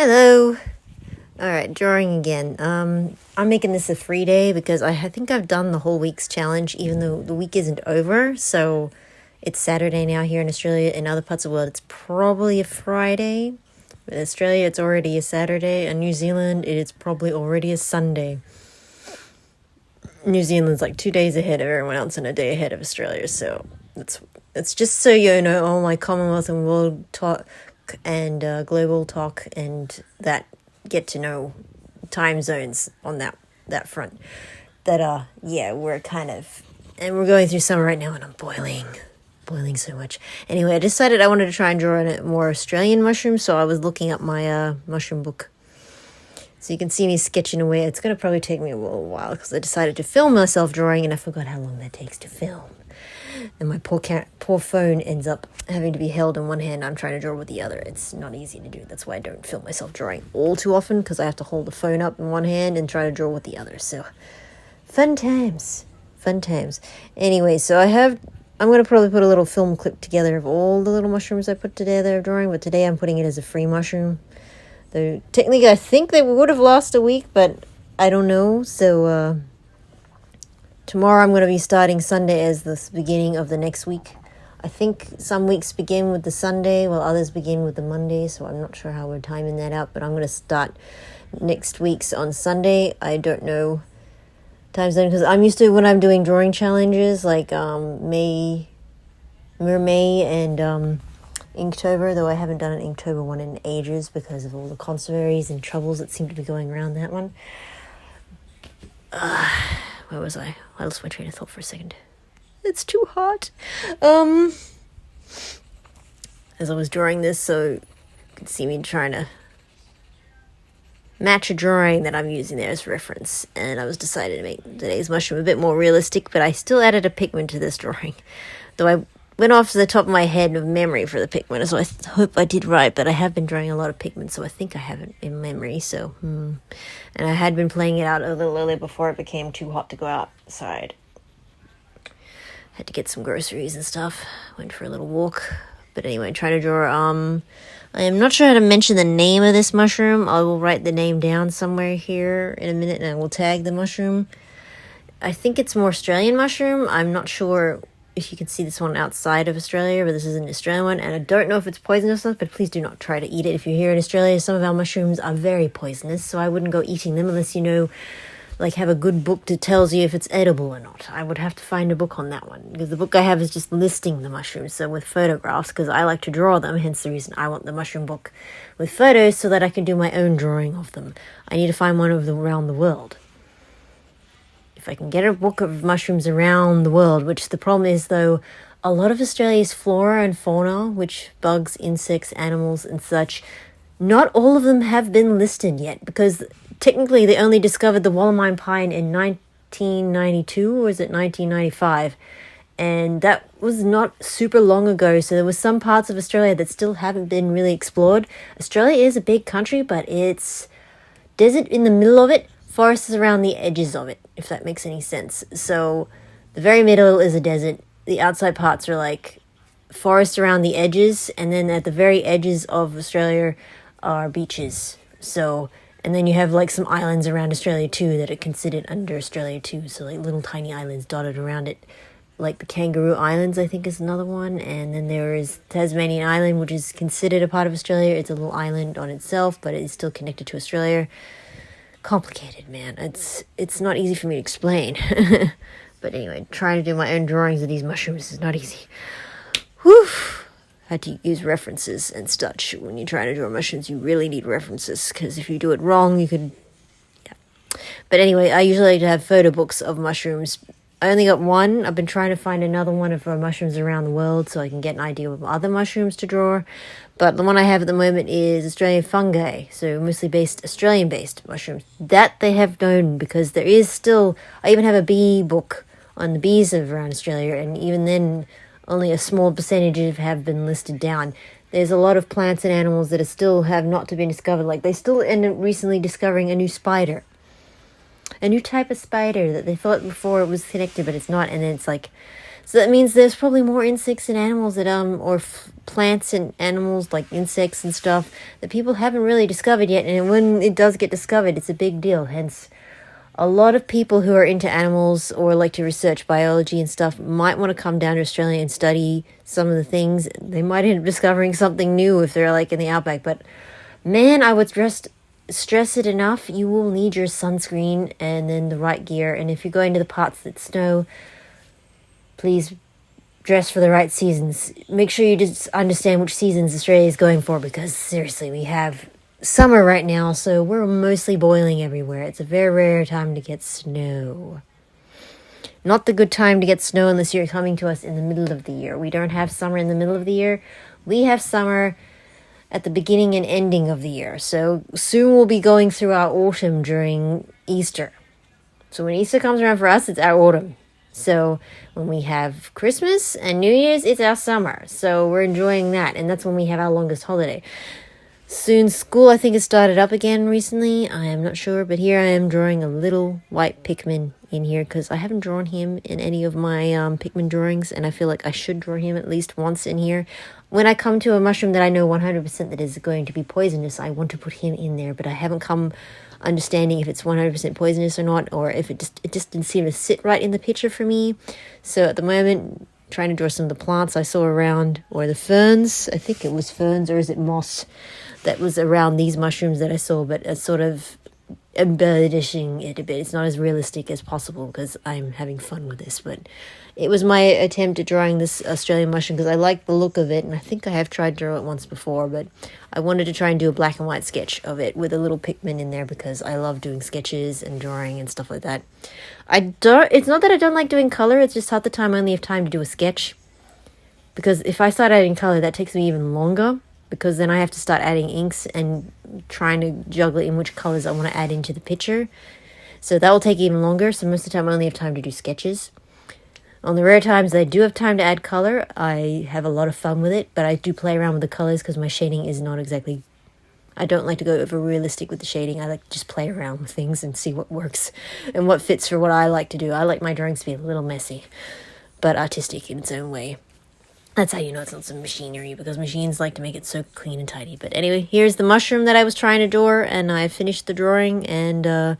Hello. All right, drawing again. I'm making this a free day because I think I've done the whole week's challenge, even though the week isn't over. So it's Saturday now here in Australia. In other parts of the world, it's probably a Friday. In Australia, it's already a Saturday. In New Zealand, it's probably already a Sunday. New Zealand's like 2 days ahead of everyone else and a day ahead of Australia. So it's just so you know all my Commonwealth and World talk and global talk and that get to know time zones on that front. That we're kind of, and we're going through summer right now, and I'm boiling so much. Anyway, I decided I wanted to try and draw in a more Australian mushroom, so I was looking up my mushroom book. So you can see me sketching away. It's going to probably take me a little while because I decided to film myself drawing, and I forgot how long that takes to film. And my poor phone ends up having to be held in one hand. I'm trying to draw with the other. It's not easy to do. That's why I don't film myself drawing all too often, because I have to hold the phone up in one hand and try to draw with the other. So, fun times. Anyway, so I'm going to probably put a little film clip together of all the little mushrooms I put together drawing, but today I'm putting it as a free mushroom. Though, technically, I think they would have lost a week, but I don't know. So, tomorrow I'm going to be starting Sunday as the beginning of the next week. I think some weeks begin with the Sunday, while others begin with the Monday, so I'm not sure how we're timing that out, but I'm going to start next week's on Sunday. I don't know time zone, because I'm used to when I'm doing drawing challenges, like May and Inktober, though I haven't done an Inktober one in ages because of all the conservaries and troubles that seem to be going around that one. Where was I? I lost my train of thought for a second. It's too hot. As I was drawing this, so you could see me trying to match a drawing that I'm using there as reference, and I was decided to make today's mushroom a bit more realistic, but I still added a Pikmin to this drawing, though I went off to the top of my head of memory for the Pikmin, so I hope I did right, but I have been drawing a lot of Pikmin, so I think I have it in memory, so, And I had been playing it out a little earlier before it became too hot to go outside. Had to get some groceries and stuff, went for a little walk, but anyway, trying to draw, I am not sure how to mention the name of this mushroom. I will write the name down somewhere here in a minute, and I will tag the mushroom. I think it's more Australian mushroom. I'm not sure if you can see this one outside of Australia, but this is an Australian one, and I don't know if it's poisonous or not, but please do not try to eat it. If you're here in Australia, some of our mushrooms are very poisonous, so I wouldn't go eating them unless you know, like, have a good book that tells you if it's edible or not. I would have to find a book on that one, because the book I have is just listing the mushrooms, so with photographs, because I like to draw them, hence the reason I want the mushroom book with photos, so that I can do my own drawing of them. I need to find one of them around the world. If I can get a book of mushrooms around the world, which the problem is, though, a lot of Australia's flora and fauna, which bugs, insects, animals, and such, not all of them have been listed yet, because technically they only discovered the Wallamine pine in 1992, or is it 1995? And that was not super long ago, so there was some parts of Australia that still haven't been really explored. Australia is a big country, but it's desert in the middle of it, forests around the edges of it, if that makes any sense. So the very middle is a desert. The outside parts are like forests around the edges, and then at the very edges of Australia are beaches. So, and then you have like some islands around Australia too that are considered under Australia too. So like little tiny islands dotted around it, like the Kangaroo Islands, I think, is another one. And then there is Tasmanian Island, which is considered a part of Australia. It's a little island on itself, but it is still connected to Australia. Complicated, man. It's not easy for me to explain. But anyway, trying to do my own drawings of these mushrooms is not easy. Whew. Had to use references and such. When you're trying to draw mushrooms, you really need references, because if you do it wrong, you could... Yeah. But anyway, I usually like to have photo books of mushrooms. I only got one. I've been trying to find another one of mushrooms around the world so I can get an idea of other mushrooms to draw. But the one I have at the moment is Australian fungi, so mostly Australian-based mushrooms. That they have known, because there is still... I even have a bee book on the bees around Australia, and even then, only a small percentage have been listed down. There's a lot of plants and animals that are still have not to be discovered. Like, they still end up recently discovering a new spider. A new type of spider that they thought before it was connected, but it's not. And then it's like So that means there's probably more insects and animals that or plants and animals like insects and stuff that people haven't really discovered yet. And when it does get discovered, it's a big deal. Hence, a lot of people who are into animals or like to research biology and stuff might want to come down to Australia and study some of the things. They might end up discovering something new if they're like in the outback. But man, I would just stress it enough. You will need your sunscreen and then the right gear. And if you're going to the parts that snow, please dress for the right seasons. Make sure you just understand which seasons Australia is going for, because seriously, we have summer right now, so we're mostly boiling everywhere. It's a very rare time to get snow. Not the good time to get snow unless you're coming to us in the middle of the year. We don't have summer in the middle of the year. We have summer at the beginning and ending of the year. So soon we'll be going through our autumn during Easter. So when Easter comes around for us, it's our autumn. So when we have Christmas and New Year's, it's our summer. So we're enjoying that. And that's when we have our longest holiday. Soon school, I think, has started up again recently. I am not sure. But here I am drawing a little white Pikmin in here because I haven't drawn him in any of my Pikmin drawings. And I feel like I should draw him at least once in here. When I come to a mushroom that I know 100% that is going to be poisonous, I want to put him in there. But I haven't come understanding if it's 100% poisonous or not, or if it just didn't seem to sit right in the picture for me. So at the moment, trying to draw some of the plants I saw around, or the ferns. I think it was ferns, or is it moss that was around these mushrooms that I saw, but it's sort of embellishing it a bit. It's not as realistic as possible because I'm having fun with this, but it was my attempt at drawing this Australian mushroom because I like the look of it, and I think I have tried to draw it once before, but I wanted to try and do a black and white sketch of it with a little Pikmin in there because I love doing sketches and drawing and stuff like that. It's not that I don't like doing color, it's just half the time I only have time to do a sketch, because if I start adding color, that takes me even longer, because then I have to start adding inks and trying to juggle in which colors I want to add into the picture. So that will take even longer. So most of the time I only have time to do sketches. On the rare times that I do have time to add color, I have a lot of fun with it, but I do play around with the colors because my shading is not exactly... I don't like to go over realistic with the shading. I like to just play around with things and see what works and what fits for what I like to do. I like my drawings to be a little messy, but artistic in its own way. That's how you know it's not some machinery, because machines like to make it so clean and tidy. But anyway, here's the mushroom that I was trying to draw, and I finished the drawing. And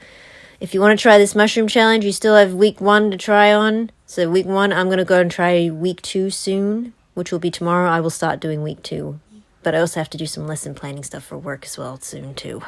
if you want to try this mushroom challenge, you still have week 1 to try on. So week 1, I'm going to go and try week 2 soon, which will be tomorrow. I will start doing week 2. But I also have to do some lesson planning stuff for work as well soon too.